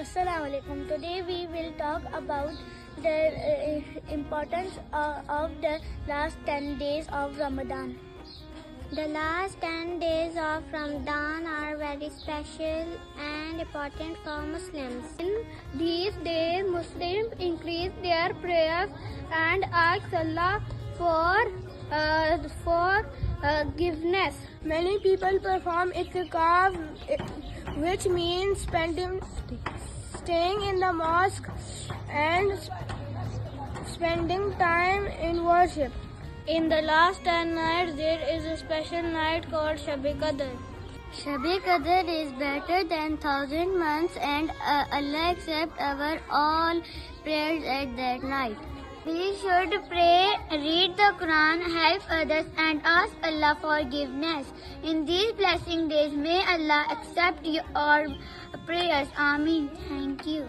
Assalamu alaikum. Today we will talk about the importance of the last 10 days of Ramadan. The last 10 days of Ramadan are very special and important for Muslims. In these days, Muslims increase their prayers and ask Allah for forgiveness. Many people perform itikaf, which means staying in the mosque and spending time in worship. In the last 10 nights, there is a special night called Shab-e Qadr. Shab-e Qadr is better than 1,000 months, and Allah accepts our all prayers at that night. We should pray, read the Quran, help others, and ask Allah forgiveness. In these blessing days, may Allah accept your prayers. Ameen. Thank you.